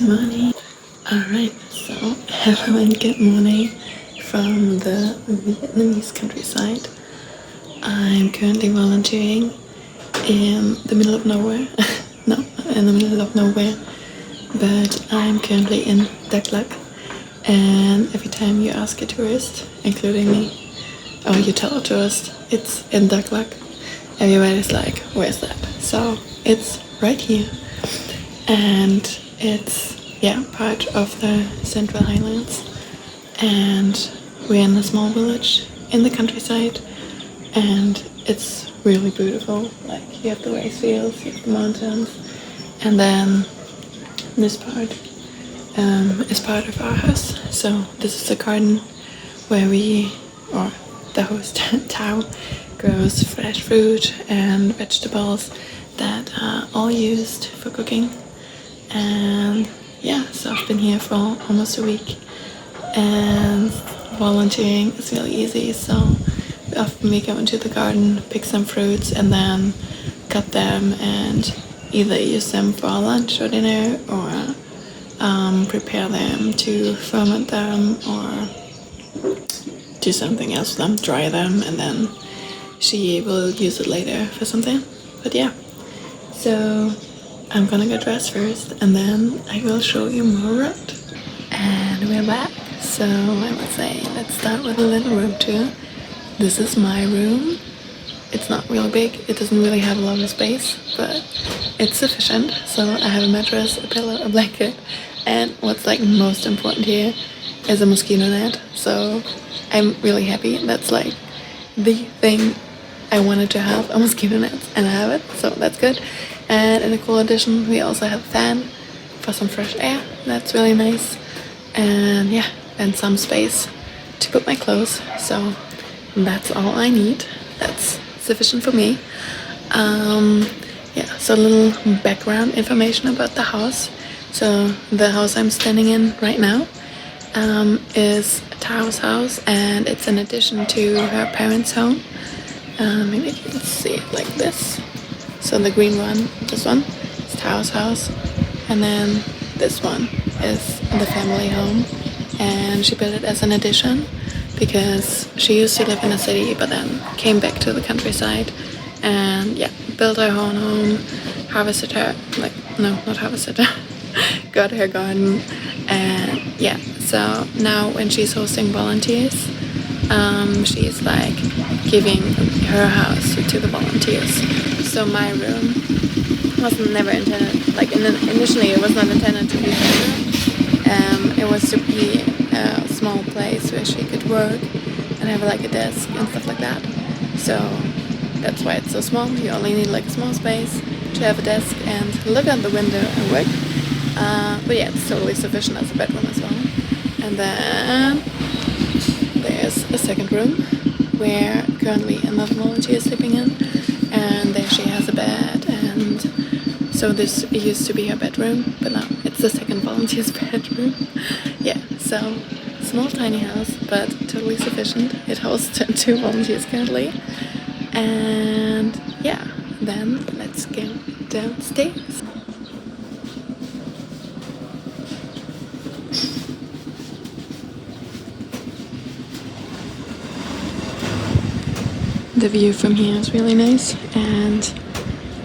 Morning. Alright, so hello and good morning from the Vietnamese countryside. I'm currently volunteering in the middle of nowhere. No, not in the middle of nowhere, but I'm currently in Dak Lak. And every time you ask a tourist, including me, or you tell a tourist it's in Dak Lak, everybody's like, where's that? So it's right here. And it's part of the Central Highlands, and we're in a small village in the countryside, and it's really beautiful. Like, you have the rice fields, you have the mountains, and then this part is part of our house. So this is a garden where the host Thao grows fresh fruit and vegetables that are all used for cooking. And so I've been here for almost a week, and volunteering is really easy. So we go into the garden, pick some fruits, and then cut them and either use them for lunch or dinner, or prepare them to ferment them, or do something else with them, dry them, and then she will use it later for something. But so I'm gonna get dressed first, and then I will show you more around. And we're back. So I would say let's start with a little room tour. This is my room. It's not really big. It doesn't really have a lot of space, but it's sufficient. So I have a mattress, a pillow, a blanket, and what's most important here is a mosquito net. So I'm really happy. That's the thing I wanted to have, a mosquito net, and I have it. So that's good. And in a cool addition, we also have a fan for some fresh air. That's really nice. And and some space to put my clothes. So that's all I need. That's sufficient for me. So a little background information about the house. So the house I'm standing in right now is Thao's house, and it's an addition to her parents' home. Maybe you can see it like this. So the green one, this one, is Thao's house, and then this one is the family home, and she built it as an addition because she used to live in a city but then came back to the countryside and built her own home, got her garden, and so now when she's hosting volunteers, she's giving her house to the volunteers. So my room wasn't never intended, initially it was not intended to be her room. It was to be a small place where she could work and have a desk and stuff like that. So that's why it's so small. You only need a small space to have a desk and look out the window and work. But it's totally sufficient as a bedroom as well. And then there's a second room where currently another volunteer is sleeping in, and there she has a bed, and so this used to be her bedroom, but now it's the second volunteer's bedroom. So small tiny house, but totally sufficient. It hosts 2 volunteers currently. And then let's go downstairs. The view from here is really nice, and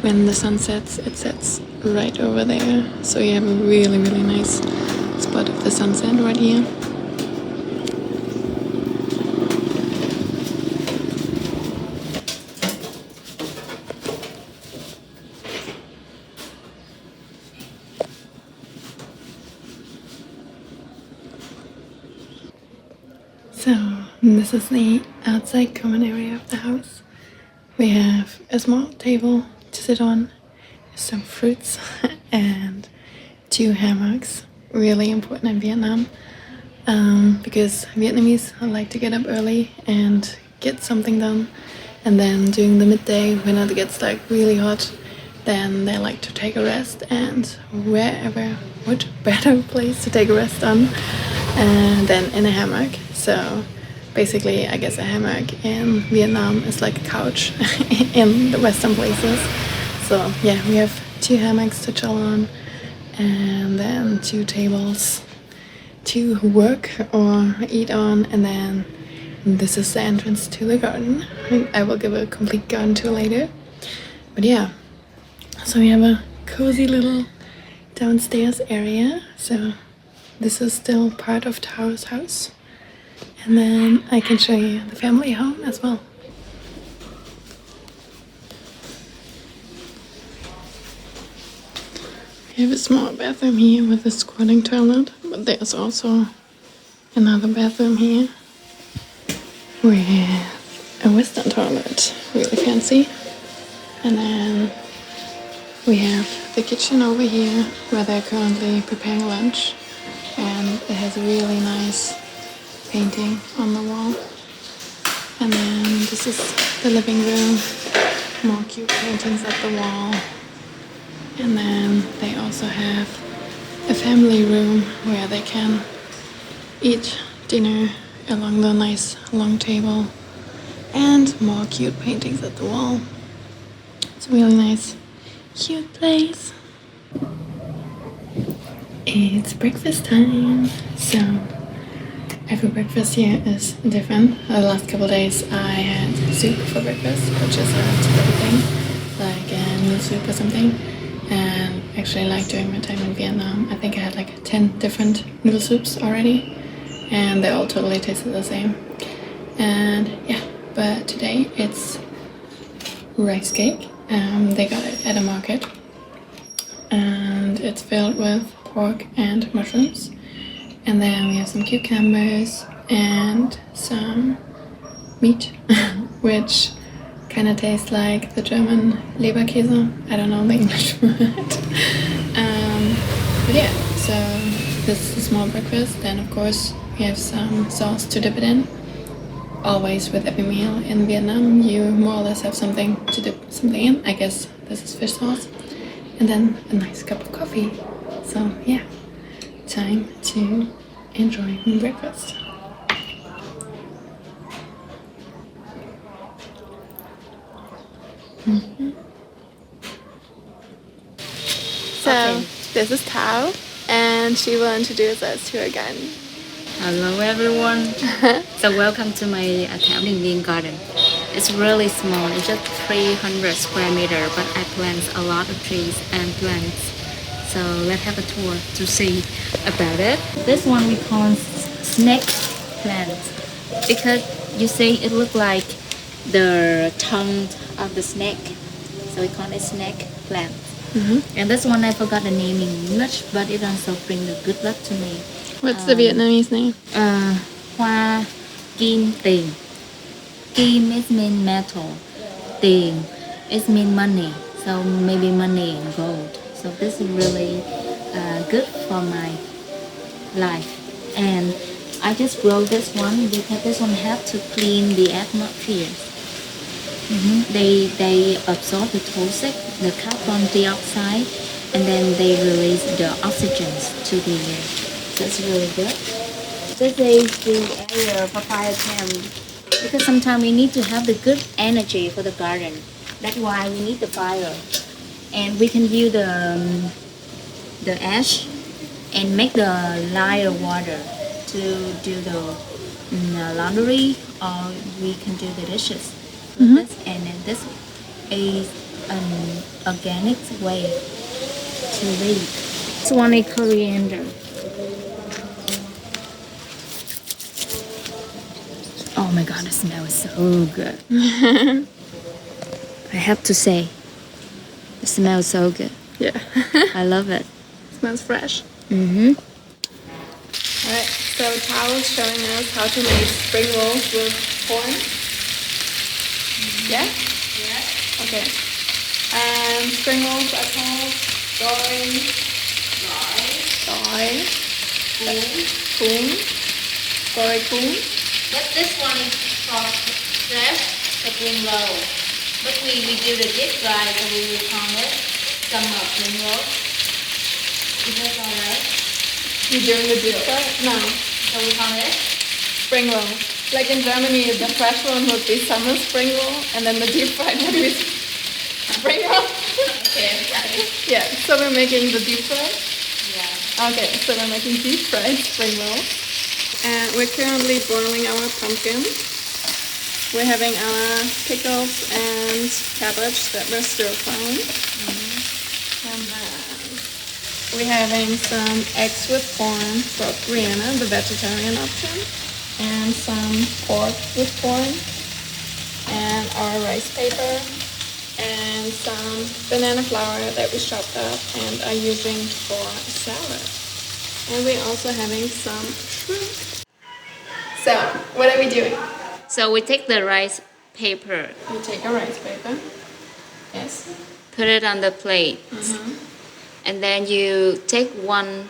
when the sun sets, it sets right over there. So you have a really, really nice spot of the sunset right here. So this is the outside common area of the house. We have a small table to sit on, some fruits, and 2 hammocks. Really important in Vietnam, because Vietnamese like to get up early and get something done, and then during the midday when it gets really hot, then they like to take a rest, and what better place to take a rest on than in a hammock. So basically, I guess a hammock in Vietnam is like a couch in the Western places. So we have 2 hammocks to chill on, and then 2 tables to work or eat on, and then this is the entrance to the garden. I will give a complete garden tour later. But yeah, so we have a cozy little downstairs area. So this is still part of Thao's house. And then I can show you the family home as well. We have a small bathroom here with a squatting toilet, but there's also another bathroom here with a western toilet, really fancy. And then we have the kitchen over here where they're currently preparing lunch, and it has a really nice painting on the wall. And then this is the living room, more cute paintings at the wall. And then they also have a family room where they can eat dinner along the nice long table, and more cute paintings at the wall. It's a really nice, cute place. It's breakfast time. So every breakfast here is different. The last couple days I had soup for breakfast, which is a typical thing, like a noodle soup or something. And actually, like during my time in Vietnam, I think I had like 10 different noodle soups already, and they all totally tasted the same. And yeah, but today it's rice cake. They got it at a market, and it's filled with pork and mushrooms. And then we have some cucumbers and some meat, which kind of tastes like the German Leberkäse. I don't know the English word. But yeah, so this is a small breakfast. Then of course we have some sauce to dip it in. Always with every meal in Vietnam, you more or less have something to dip something in. I guess this is fish sauce. And then a nice cup of coffee. So yeah, time to enjoy breakfast. So this is Thao, and she will introduce us to her garden. Hello everyone. So welcome to my VIEN garden. It's really small. It's just 300 square meter, but I plant a lot of trees and plants. So let's have a tour to see about it. This one we call snake plant because you see it look like the tongue of the snake. So we call it snake plant. And this one I forgot the name in English, but it also brings the good luck to me. What's the Vietnamese name? Hoa kim tiền. Kim is mean metal. Tiền is mean money. So maybe money and gold. So this is really good for my life. And I just grow this one because this one have to clean the atmosphere. They absorb the toxic, the carbon dioxide, and then they release the oxygen to the air. That's really good. This is the area papaya plant because sometimes we need to have the good energy for the garden. That's why we need the fire, and we can use the ash and make the lighter water to do the laundry, or we can do the dishes. This, and then this is an organic way to live. This one is coriander. Oh my god, it smells so good. I have to say, it smells so good. Yeah. I love it. Smells fresh. Mm-hmm. Alright, so Thao is showing us how to make spring rolls with corn. Yeah? Yeah. Okay. And spring rolls are called Doi, Kuhn. But this one is called fresh spring roll. But we do the deep fry, so we will call it summer spring roll. Is that alright? You're doing the deep fry? No. So we call it Spring roll. Like in Germany, the fresh one would be summer spring roll, and then the deep fried would be spring roll. okay. Yeah, so we're making the deep fry. Okay, so we're making deep fried spring rolls. And we're currently boiling our pumpkin. We're having our pickles and cabbage that we're stir frying. And then we're having some eggs with corn for Brianna, the vegetarian option. And some pork with corn. And our rice paper. And some banana flour that we chopped up and are using for salad. And we're also having some shrimp. So, what are we doing? So we take the rice paper, We take a rice paper. Yes. put it on the plate, and then you take one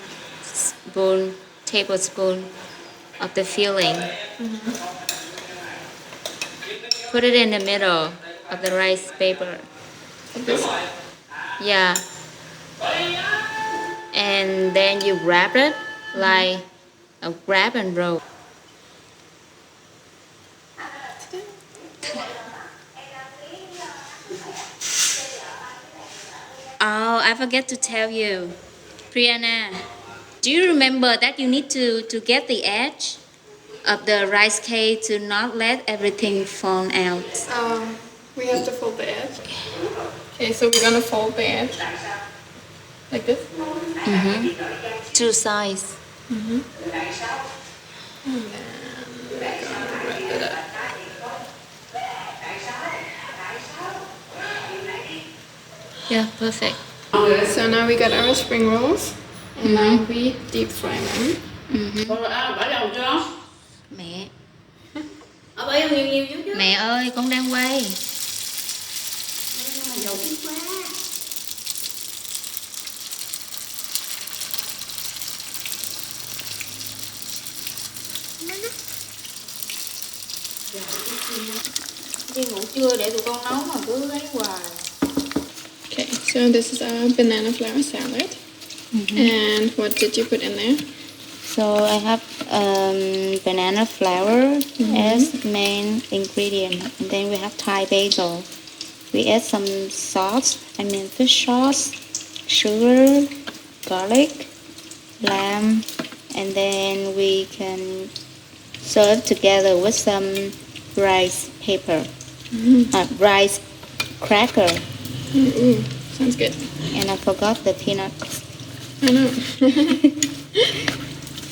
tablespoon of the filling, put it in the middle of the rice paper. Like this. Yeah. And then you wrap it like a grab and roll. Oh, I forget to tell you. Brianna, do you remember that you need to get the edge of the rice cake to not let everything fall out? We have to fold the edge. Okay, so we're gonna fold the edge. Like this. Two sides. And then we're gonna wrap it up. Yeah, perfect. So now we got our spring rolls. And now we deep fry them. Mẹ. Mẹ ơi, con đang quay. Đi ngủ trưa để tụi con nấu mà cứ lấy hoài. Okay, so this is our banana flour salad. And what did you put in there? So I have banana flour as main ingredient, and then we have Thai basil. We add some sauce, fish sauce, sugar, garlic, lamb, and then we can serve together with some rice paper, rice cracker, Ooh, sounds good. and I forgot the peanuts. I know.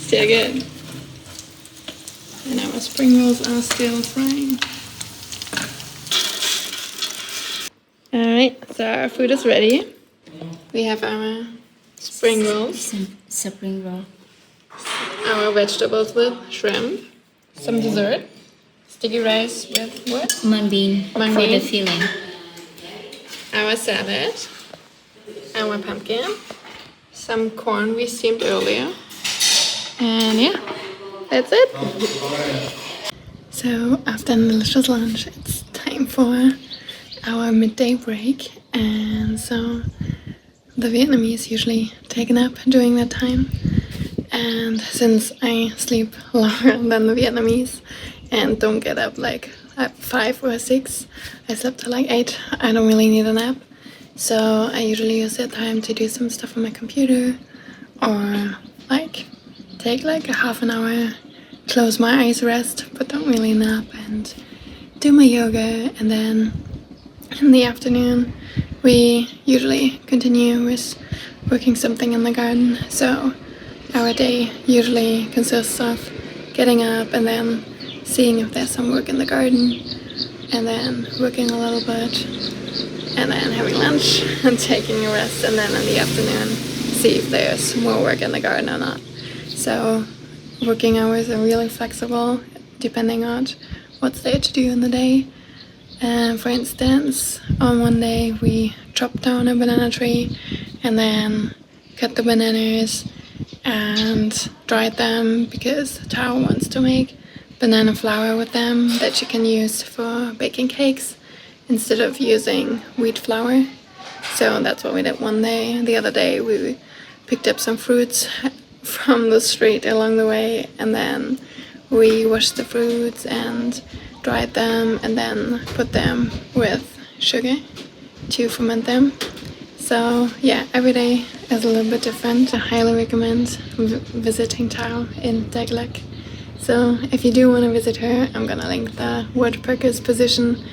Still good. And our spring rolls are still frying. Alright, so our food is ready. We have our spring rolls, Spring roll. our vegetables with shrimp, some dessert, sticky rice with what? Mung bean Mung for the bean. filling. Our salad, our pumpkin, some corn we steamed earlier, and yeah, that's it. So after a delicious lunch, it's time for our midday break, and so the Vietnamese usually take a nap during that time, and since I sleep longer than the Vietnamese and don't get up like at 5 or 6, I slept till like 8. I don't really need a nap, so I usually use that time to do some stuff on my computer or like take like a half an hour, close my eyes, rest, but don't really nap, and do my yoga. And then in the afternoon we usually continue with working something in the garden. So our day usually consists of getting up and then seeing if there's some work in the garden, and then working a little bit, and then having lunch and taking a rest, and then in the afternoon see if there's more work in the garden or not. So working hours are really flexible depending on what's there to do in the day. And for instance, on one day we chopped down a banana tree and then cut the bananas and dried them because Thao wants to make banana flour with them that you can use for baking cakes instead of using wheat flour. So that's what we did one day. The other day we picked up some fruits from the street along the way, and then we washed the fruits and dried them and then put them with sugar to ferment them. So yeah, every day is a little bit different. I highly recommend visiting Thao in Dak Lak. So if you do want to visit her, I'm gonna link the Worldpackers position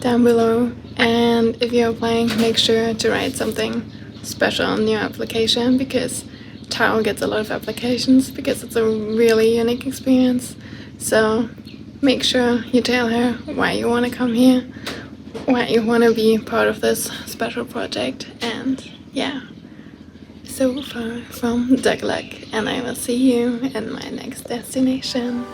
down below. And if you're applying, make sure to write something special in your application, because Thao gets a lot of applications because it's a really unique experience. So make sure you tell her why you want to come here, why you want to be part of this special project. And yeah, so far from Dak Lak, and I will see you in my next destination.